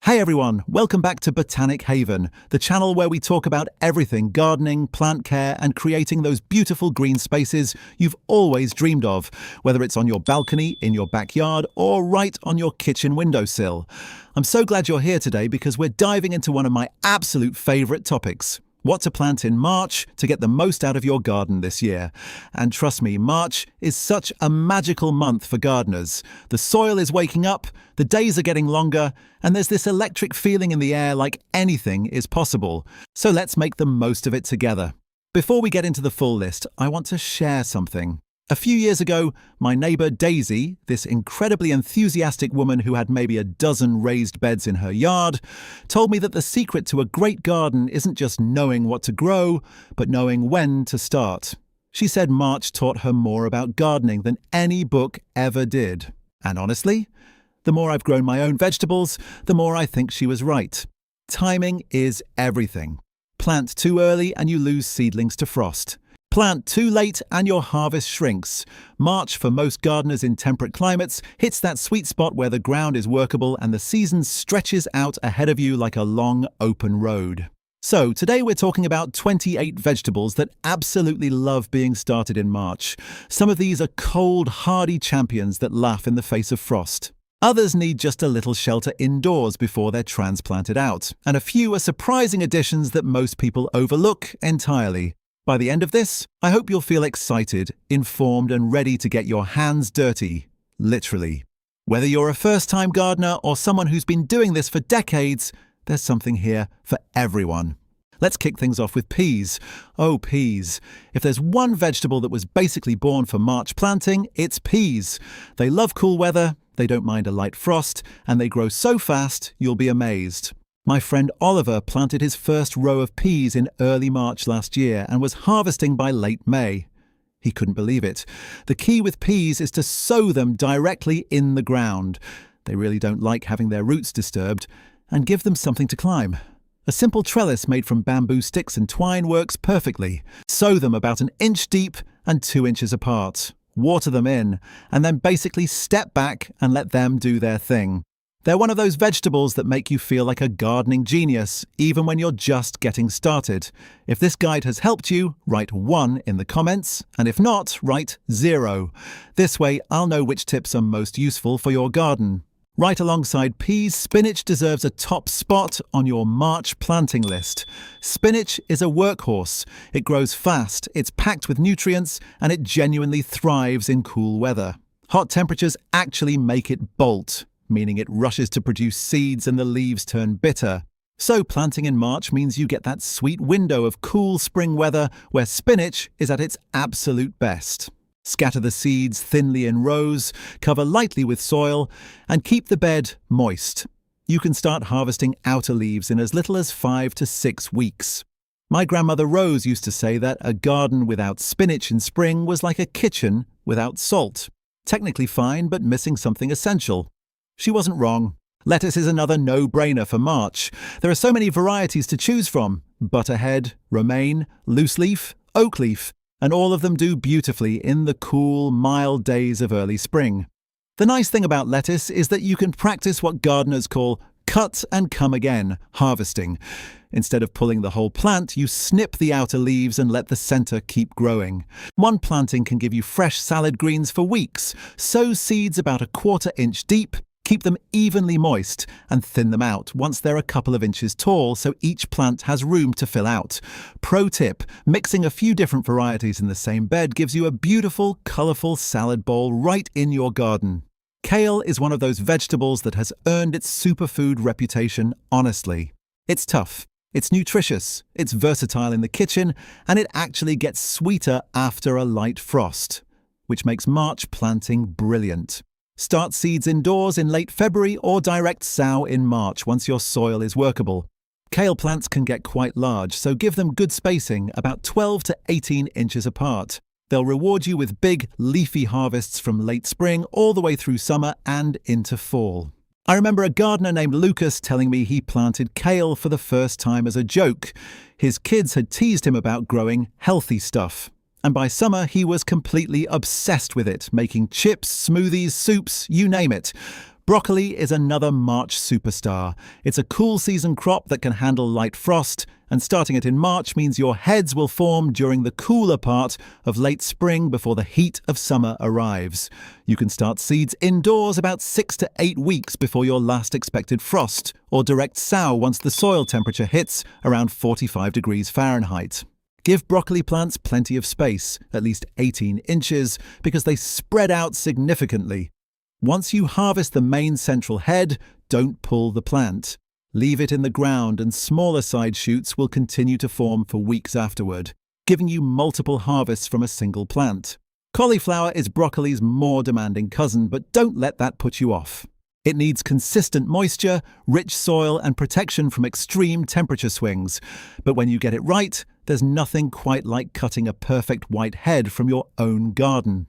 Hey everyone, welcome back to Botanic Haven, the channel where we talk about everything gardening, plant care, and creating those beautiful green spaces you've always dreamed of, whether it's on your balcony, in your backyard, or right on your kitchen windowsill. I'm so glad you're here today because we're diving into one of my absolute favorite topics. What to plant in March to get the most out of your garden this year. And trust me, March is such a magical month for gardeners. The soil is waking up, the days are getting longer, and there's this electric feeling in the air like anything is possible. So let's make the most of it together. Before we get into the full list, I want to share something. A few years ago, my neighbour Daisy, this incredibly enthusiastic woman who had maybe a dozen raised beds in her yard, told me that the secret to a great garden isn't just knowing what to grow, but knowing when to start. She said March taught her more about gardening than any book ever did. And honestly, the more I've grown my own vegetables, the more I think she was right. Timing is everything. Plant too early and you lose seedlings to frost. Plant too late and your harvest shrinks. March, for most gardeners in temperate climates, hits that sweet spot where the ground is workable and the season stretches out ahead of you like a long, open road. So, today we're talking about 28 vegetables that absolutely love being started in March. Some of these are cold, hardy champions that laugh in the face of frost. Others need just a little shelter indoors before they're transplanted out. And a few are surprising additions that most people overlook entirely. By the end of this, I hope you'll feel excited, informed, and ready to get your hands dirty, literally. Whether you're a first-time gardener or someone who's been doing this for decades, there's something here for everyone. Let's kick things off with peas. Oh, peas. If there's one vegetable that was basically born for March planting, it's peas. They love cool weather, they don't mind a light frost, and they grow so fast you'll be amazed. My friend Oliver planted his first row of peas in early March last year and was harvesting by late May. He couldn't believe it. The key with peas is to sow them directly in the ground. They really don't like having their roots disturbed, and give them something to climb. A simple trellis made from bamboo sticks and twine works perfectly. Sow them about an inch deep and 2 inches apart. Water them in, and then basically step back and let them do their thing. They're one of those vegetables that make you feel like a gardening genius, even when you're just getting started. If this guide has helped you, write 1 in the comments, and if not, write 0. This way, I'll know which tips are most useful for your garden. Right alongside peas, spinach deserves a top spot on your March planting list. Spinach is a workhorse. It grows fast, it's packed with nutrients, and it genuinely thrives in cool weather. Hot temperatures actually make it bolt, meaning it rushes to produce seeds and the leaves turn bitter. So planting in March means you get that sweet window of cool spring weather where spinach is at its absolute best. Scatter the seeds thinly in rows, cover lightly with soil, and keep the bed moist. You can start harvesting outer leaves in as little as 5 to 6 weeks. My grandmother Rose used to say that a garden without spinach in spring was like a kitchen without salt. Technically fine, but missing something essential. She wasn't wrong. Lettuce is another no-brainer for March. There are so many varieties to choose from: butterhead, romaine, loose leaf, oak leaf, and all of them do beautifully in the cool, mild days of early spring. The nice thing about lettuce is that you can practice what gardeners call cut and come again harvesting. Instead of pulling the whole plant, you snip the outer leaves and let the center keep growing. One planting can give you fresh salad greens for weeks. Sow seeds about a 1/4 inch deep. Keep them evenly moist and thin them out once they're a couple of inches tall so each plant has room to fill out. Pro tip, mixing a few different varieties in the same bed gives you a beautiful, colourful salad bowl right in your garden. Kale is one of those vegetables that has earned its superfood reputation honestly. It's tough, it's nutritious, it's versatile in the kitchen, and it actually gets sweeter after a light frost, which makes March planting brilliant. Start seeds indoors in late February or direct sow in March once your soil is workable. Kale plants can get quite large, so give them good spacing, about 12 to 18 inches apart. They'll reward you with big, leafy harvests from late spring all the way through summer and into fall. I remember a gardener named Lucas telling me he planted kale for the first time as a joke. His kids had teased him about growing healthy stuff. And by summer, he was completely obsessed with it, making chips, smoothies, soups, you name it. Broccoli is another March superstar. It's a cool season crop that can handle light frost, and starting it in March means your heads will form during the cooler part of late spring before the heat of summer arrives. You can start seeds indoors about 6 to 8 weeks before your last expected frost, or direct sow once the soil temperature hits around 45 degrees Fahrenheit. Give broccoli plants plenty of space, at least 18 inches, because they spread out significantly. Once you harvest the main central head, don't pull the plant. Leave it in the ground and smaller side shoots will continue to form for weeks afterward, giving you multiple harvests from a single plant. Cauliflower is broccoli's more demanding cousin, but don't let that put you off. It needs consistent moisture, rich soil, and protection from extreme temperature swings. But when you get it right, there's nothing quite like cutting a perfect white head from your own garden.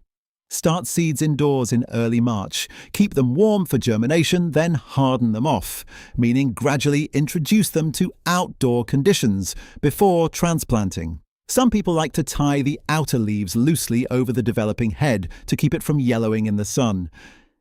Start seeds indoors in early March. Keep them warm for germination, then harden them off, meaning gradually introduce them to outdoor conditions before transplanting. Some people like to tie the outer leaves loosely over the developing head to keep it from yellowing in the sun.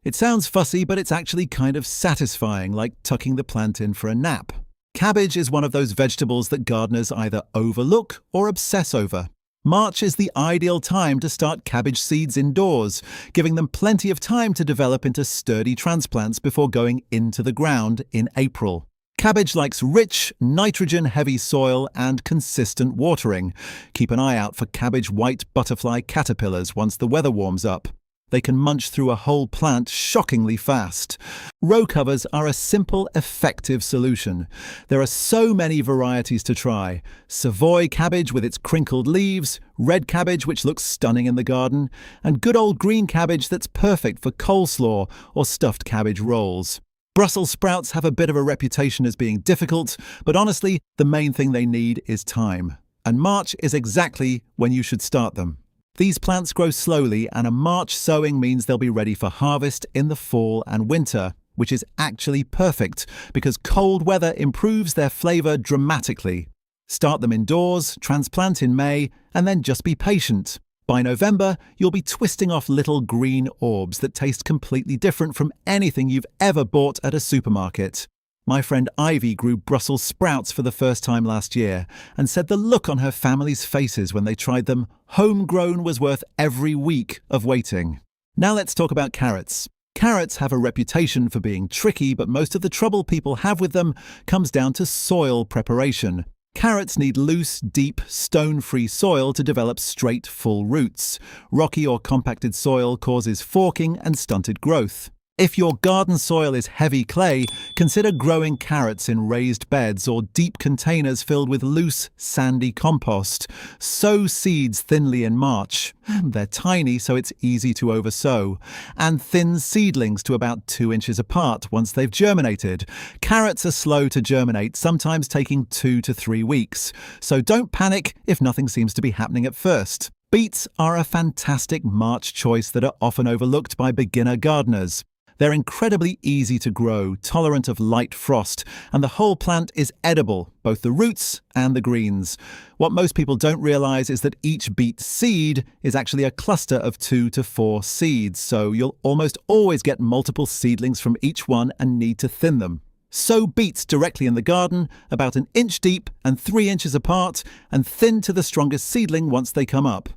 It sounds fussy, but it's actually kind of satisfying, like tucking the plant in for a nap. Cabbage is one of those vegetables that gardeners either overlook or obsess over. March is the ideal time to start cabbage seeds indoors, giving them plenty of time to develop into sturdy transplants before going into the ground in April. Cabbage likes rich, nitrogen-heavy soil and consistent watering. Keep an eye out for cabbage white butterfly caterpillars once the weather warms up. They can munch through a whole plant shockingly fast. Row covers are a simple, effective solution. There are so many varieties to try. Savoy cabbage with its crinkled leaves, red cabbage which looks stunning in the garden, and good old green cabbage that's perfect for coleslaw or stuffed cabbage rolls. Brussels sprouts have a bit of a reputation as being difficult, but honestly, the main thing they need is time. And March is exactly when you should start them. These plants grow slowly, and a March sowing means they'll be ready for harvest in the fall and winter, which is actually perfect because cold weather improves their flavor dramatically. Start them indoors, transplant in May, and then just be patient. By November, you'll be twisting off little green orbs that taste completely different from anything you've ever bought at a supermarket. My friend Ivy grew Brussels sprouts for the first time last year and said the look on her family's faces when they tried them, homegrown, was worth every week of waiting. Now let's talk about carrots. Carrots have a reputation for being tricky, but most of the trouble people have with them comes down to soil preparation. Carrots need loose, deep, stone-free soil to develop straight, full roots. Rocky or compacted soil causes forking and stunted growth. If your garden soil is heavy clay, consider growing carrots in raised beds or deep containers filled with loose, sandy compost. Sow seeds thinly in March. They're tiny, so it's easy to oversow. And thin seedlings to about 2 inches apart once they've germinated. Carrots are slow to germinate, sometimes taking 2 to 3 weeks. So don't panic if nothing seems to be happening at first. Beets are a fantastic March choice that are often overlooked by beginner gardeners. They're incredibly easy to grow, tolerant of light frost, and the whole plant is edible, both the roots and the greens. What most people don't realize is that each beet seed is actually a cluster of 2 to 4 seeds, so you'll almost always get multiple seedlings from each one and need to thin them. Sow beets directly in the garden, about 1 inch deep and 3 inches apart, and thin to the strongest seedling once they come up.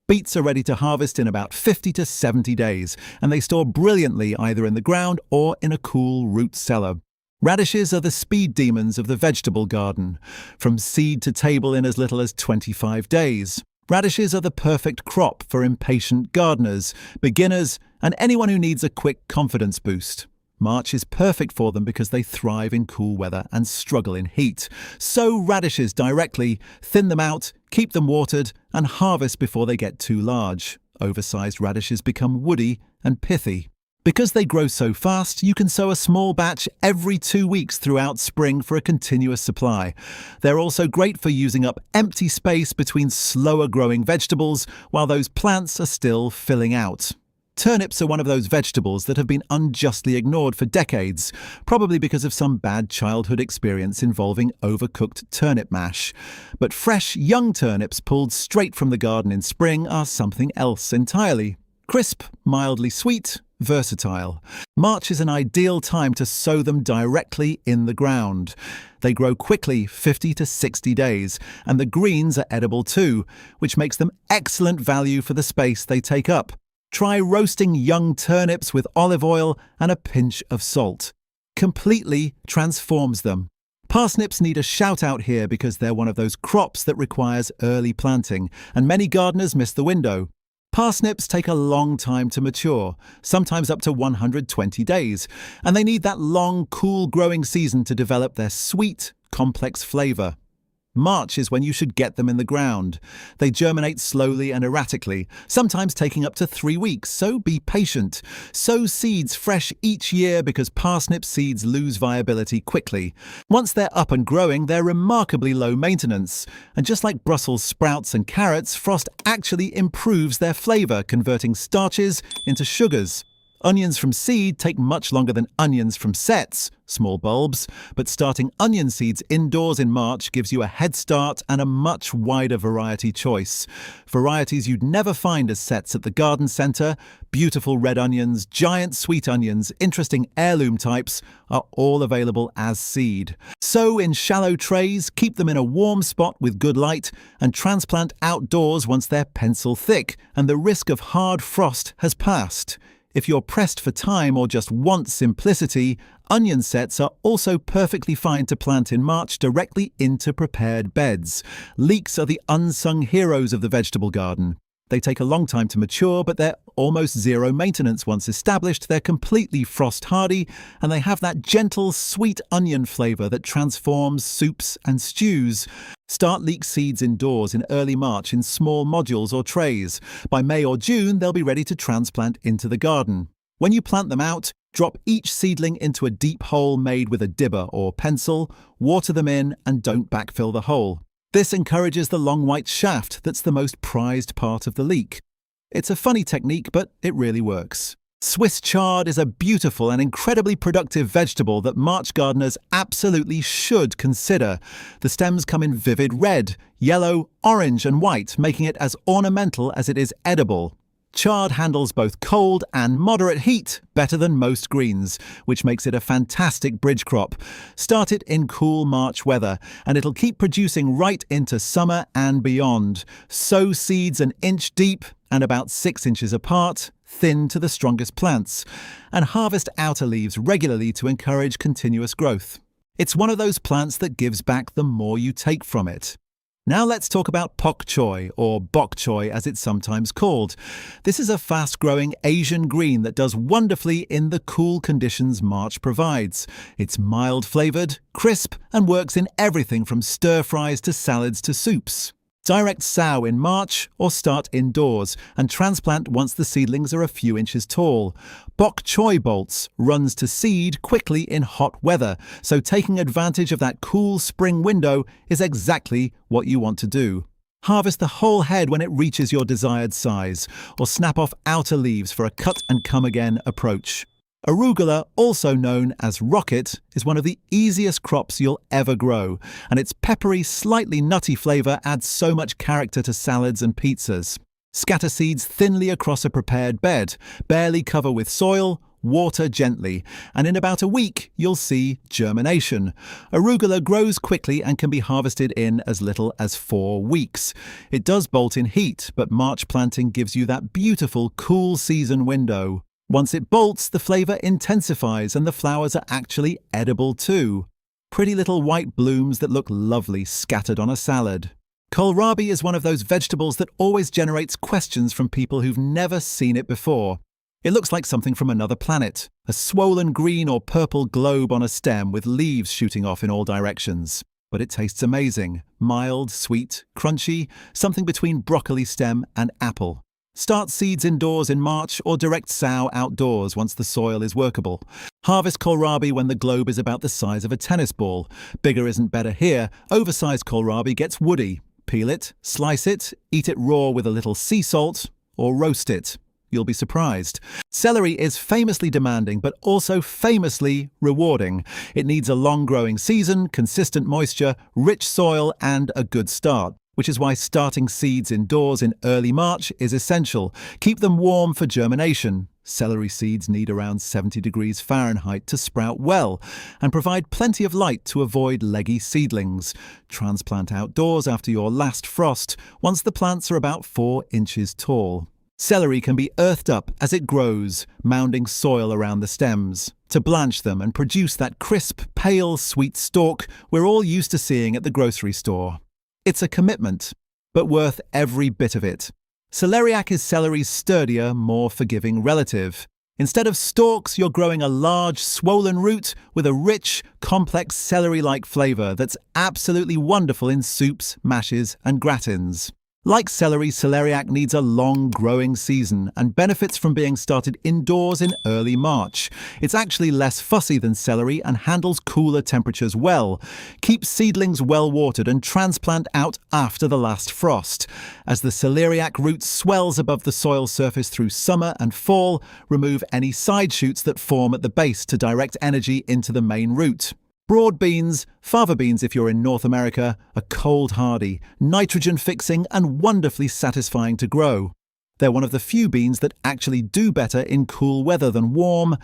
Beets are ready to harvest in about 50 to 70 days, and they store brilliantly either in the ground or in a cool root cellar. Radishes are the speed demons of the vegetable garden, from seed to table in as little as 25 days. Radishes are the perfect crop for impatient gardeners, beginners, and anyone who needs a quick confidence boost. March is perfect for them because they thrive in cool weather and struggle in heat. Sow radishes directly, thin them out, keep them watered, and harvest before they get too large. Oversized radishes become woody and pithy. Because they grow so fast, you can sow a small batch every 2 weeks throughout spring for a continuous supply. They're also great for using up empty space between slower growing vegetables while those plants are still filling out. Turnips are one of those vegetables that have been unjustly ignored for decades, probably because of some bad childhood experience involving overcooked turnip mash. But fresh, young turnips pulled straight from the garden in spring are something else entirely. Crisp, mildly sweet, versatile. March is an ideal time to sow them directly in the ground. They grow quickly, 50 to 60 days, and the greens are edible too, which makes them excellent value for the space they take up. Try roasting young turnips with olive oil and a pinch of salt. Completely transforms them. Parsnips need a shout out here because they're one of those crops that requires early planting, and many gardeners miss the window. Parsnips take a long time to mature, sometimes up to 120 days, and they need that long, cool growing season to develop their sweet, complex flavour. March is when you should get them in the ground. They germinate slowly and erratically, sometimes taking up to 3 weeks, so be patient. Sow seeds fresh each year because parsnip seeds lose viability quickly. Once they're up and growing, they're remarkably low maintenance. And just like Brussels sprouts and carrots, frost actually improves their flavour, converting starches into sugars. Onions from seed take much longer than onions from sets, small bulbs, but starting onion seeds indoors in March gives you a head start and a much wider variety choice. Varieties you'd never find as sets at the garden centre, beautiful red onions, giant sweet onions, interesting heirloom types are all available as seed. Sow in shallow trays, keep them in a warm spot with good light, and transplant outdoors once they're pencil thick and the risk of hard frost has passed. If you're pressed for time or just want simplicity, onion sets are also perfectly fine to plant in March directly into prepared beds. Leeks are the unsung heroes of the vegetable garden. They take a long time to mature, but they're almost zero maintenance once established. They're completely frost hardy, and they have that gentle, sweet onion flavour that transforms soups and stews. Start leek seeds indoors in early March in small modules or trays. By May or June, they'll be ready to transplant into the garden. When you plant them out, drop each seedling into a deep hole made with a dibber or pencil, water them in, and don't backfill the hole. This encourages the long white shaft that's the most prized part of the leek. It's a funny technique, but it really works. Swiss chard is a beautiful and incredibly productive vegetable that March gardeners absolutely should consider. The stems come in vivid red, yellow, orange and white, making it as ornamental as it is edible. Chard handles both cold and moderate heat better than most greens, which makes it a fantastic bridge crop. Start it in cool March weather, and it'll keep producing right into summer and beyond. Sow seeds an inch deep and about 6 inches apart, thin to the strongest plants, and harvest outer leaves regularly to encourage continuous growth. It's one of those plants that gives back the more you take from it. Now let's talk about bok choy, or bok choy as it's sometimes called. This is a fast-growing Asian green that does wonderfully in the cool conditions March provides. It's mild-flavoured, crisp, and works in everything from stir-fries to salads to soups. Direct sow in March or start indoors and transplant once the seedlings are a few inches tall. Bok choy bolts runs to seed quickly in hot weather, so taking advantage of that cool spring window is exactly what you want to do. Harvest the whole head when it reaches your desired size, or snap off outer leaves for a cut-and-come-again approach. Arugula, also known as rocket, is one of the easiest crops you'll ever grow, and its peppery, slightly nutty flavour adds so much character to salads and pizzas. Scatter seeds thinly across a prepared bed, barely cover with soil, water gently, and in about a week you'll see germination. Arugula grows quickly and can be harvested in as little as 4 weeks. It does bolt in heat, but March planting gives you that beautiful cool season window. Once it bolts, the flavour intensifies and the flowers are actually edible too. Pretty little white blooms that look lovely scattered on a salad. Kohlrabi is one of those vegetables that always generates questions from people who've never seen it before. It looks like something from another planet, a swollen green or purple globe on a stem with leaves shooting off in all directions. But it tastes amazing, mild, sweet, crunchy, something between broccoli stem and apple. Start seeds indoors in March or direct sow outdoors once the soil is workable. Harvest kohlrabi when the globe is about the size of a tennis ball. Bigger isn't better here. Oversized kohlrabi gets woody. Peel it, slice it, eat it raw with a little sea salt, or roast it. You'll be surprised. Celery is famously demanding, but also famously rewarding. It needs a long growing season, consistent moisture, rich soil, and a good start, which is why starting seeds indoors in early March is essential. Keep them warm for germination. Celery seeds need around 70 degrees Fahrenheit to sprout well and provide plenty of light to avoid leggy seedlings. Transplant outdoors after your last frost once the plants are about 4 inches tall. Celery can be earthed up as it grows, mounding soil around the stems, to blanch them and produce that crisp, pale, sweet stalk we're all used to seeing at the grocery store. It's a commitment, but worth every bit of it. Celeriac is celery's sturdier, more forgiving relative. Instead of stalks, you're growing a large, swollen root with a rich, complex celery-like flavour that's absolutely wonderful in soups, mashes, and gratins. Like celery, celeriac needs a long growing season and benefits from being started indoors in early March. It's actually less fussy than celery and handles cooler temperatures well. Keep seedlings well watered and transplant out after the last frost. As the celeriac root swells above the soil surface through summer and fall, remove any side shoots that form at the base to direct energy into the main root. Broad beans, fava beans if you're in North America, are cold hardy, nitrogen fixing and wonderfully satisfying to grow. They're one of the few beans that actually do better in cool weather than warm,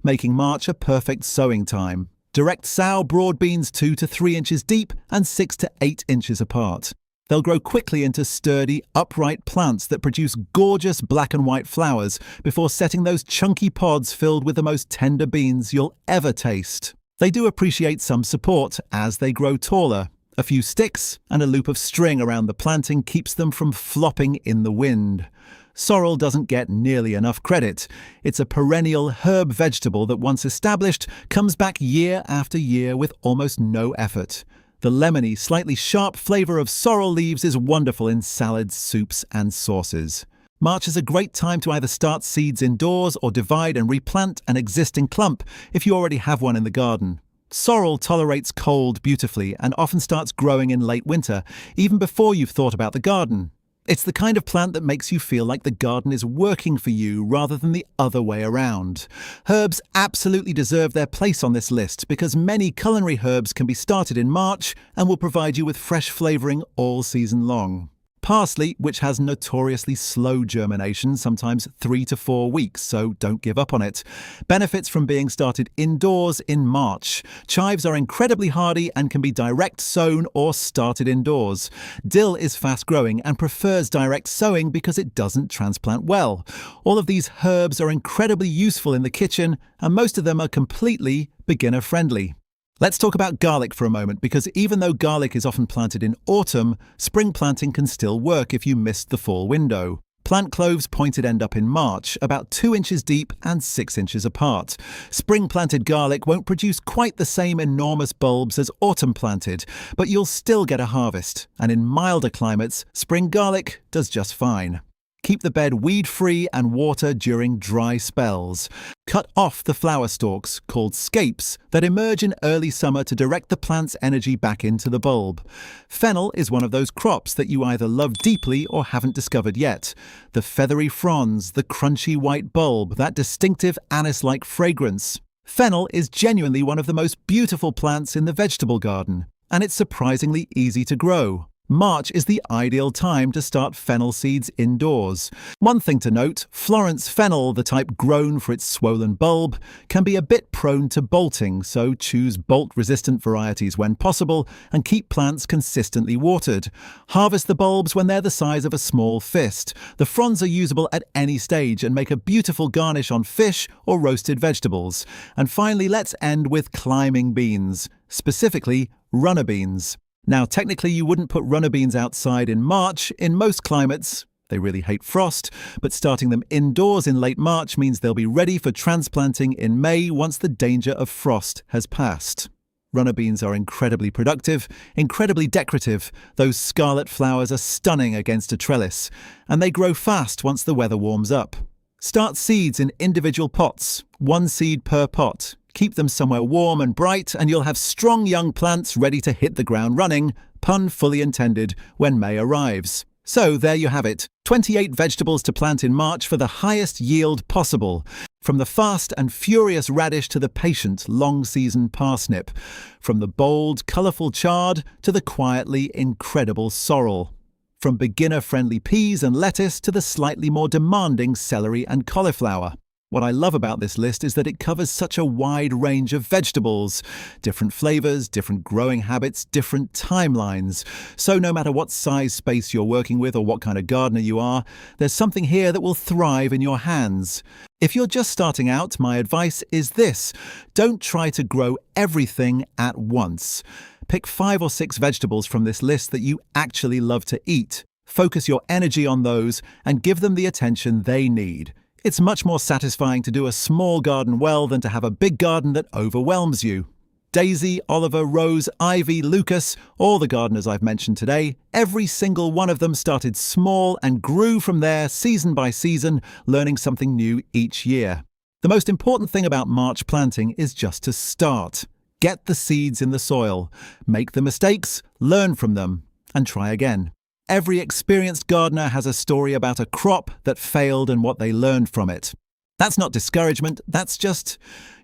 making March a perfect sowing time. Direct sow broad beans 2 to 3 inches deep and 6 to 8 inches apart. They'll grow quickly into sturdy, upright plants that produce gorgeous black and white flowers before setting those chunky pods filled with the most tender beans you'll ever taste. They do appreciate some support as they grow taller. A few sticks and a loop of string around the planting keeps them from flopping in the wind. Sorrel doesn't get nearly enough credit. It's a perennial herb vegetable that, once established, comes back year after year with almost no effort. The lemony, slightly sharp flavour of sorrel leaves is wonderful in salads, soups and sauces. March is a great time to either start seeds indoors or divide and replant an existing clump if you already have one in the garden. Sorrel tolerates cold beautifully and often starts growing in late winter, even before you've thought about the garden. It's the kind of plant that makes you feel like the garden is working for you rather than the other way around. Herbs absolutely deserve their place on this list because many culinary herbs can be started in March and will provide you with fresh flavouring all season long. Parsley, which has notoriously slow germination, sometimes 3 to 4 weeks, so don't give up on it, benefits from being started indoors in March. Chives are incredibly hardy and can be direct sown or started indoors. Dill is fast growing and prefers direct sowing because it doesn't transplant well. All of these herbs are incredibly useful in the kitchen, and most of them are completely beginner friendly. Let's talk about garlic for a moment, because even though garlic is often planted in autumn, spring planting can still work if you missed the fall window. Plant cloves pointed end up in March, about 2 inches deep and 6 inches apart. Spring planted garlic won't produce quite the same enormous bulbs as autumn planted, but you'll still get a harvest, and in milder climates, spring garlic does just fine. Keep the bed weed-free and water during dry spells. Cut off the flower stalks, called scapes, that emerge in early summer to direct the plant's energy back into the bulb. Fennel is one of those crops that you either love deeply or haven't discovered yet. The feathery fronds, the crunchy white bulb, that distinctive anise-like fragrance. Fennel is genuinely one of the most beautiful plants in the vegetable garden, and it's surprisingly easy to grow. March is the ideal time to start fennel seeds indoors. One thing to note, Florence fennel, the type grown for its swollen bulb, can be a bit prone to bolting, so choose bolt-resistant varieties when possible and keep plants consistently watered. Harvest the bulbs when they're the size of a small fist. The fronds are usable at any stage and make a beautiful garnish on fish or roasted vegetables. And finally, let's end with climbing beans, specifically runner beans. Now, technically, you wouldn't put runner beans outside in March in most climates. They really hate frost, but starting them indoors in late March means they'll be ready for transplanting in May once the danger of frost has passed. Runner beans are incredibly productive, incredibly decorative. Those scarlet flowers are stunning against a trellis, and they grow fast once the weather warms up. Start seeds in individual pots, 1 seed per pot. Keep them somewhere warm and bright, and you'll have strong young plants ready to hit the ground running, pun fully intended, when May arrives. So there you have it, 28 vegetables to plant in March for the highest yield possible. From the fast and furious radish to the patient, long-season parsnip. From the bold, colourful chard to the quietly incredible sorrel. From beginner-friendly peas and lettuce to the slightly more demanding celery and cauliflower. What I love about this list is that it covers such a wide range of vegetables, different flavors, different growing habits, different timelines. So no matter what size space you're working with or what kind of gardener you are, there's something here that will thrive in your hands. If you're just starting out, my advice is this: don't try to grow everything at once. Pick 5 or 6 vegetables from this list that you actually love to eat. Focus your energy on those and give them the attention they need. It's much more satisfying to do a small garden well than to have a big garden that overwhelms you. Daisy, Oliver, Rose, Ivy, Lucas, all the gardeners I've mentioned today, every single one of them started small and grew from there season by season, learning something new each year. The most important thing about March planting is just to start. Get the seeds in the soil, make the mistakes, learn from them, and try again. Every experienced gardener has a story about a crop that failed and what they learned from it. That's not discouragement, that's just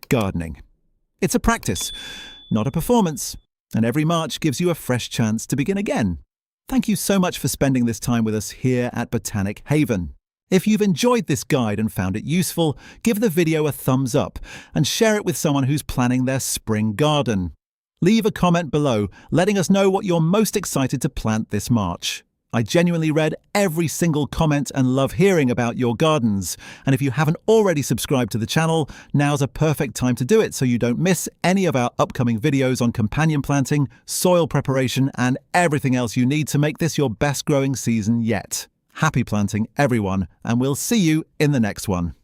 gardening. It's a practice, not a performance, and every March gives you a fresh chance to begin again. Thank you so much for spending this time with us here at Botanic Haven. If you've enjoyed this guide and found it useful, give the video a thumbs up and share it with someone who's planning their spring garden. Leave a comment below, letting us know what you're most excited to plant this March. I genuinely read every single comment and love hearing about your gardens. And if you haven't already subscribed to the channel, now's a perfect time to do it so you don't miss any of our upcoming videos on companion planting, soil preparation, and everything else you need to make this your best growing season yet. Happy planting, everyone, and we'll see you in the next one.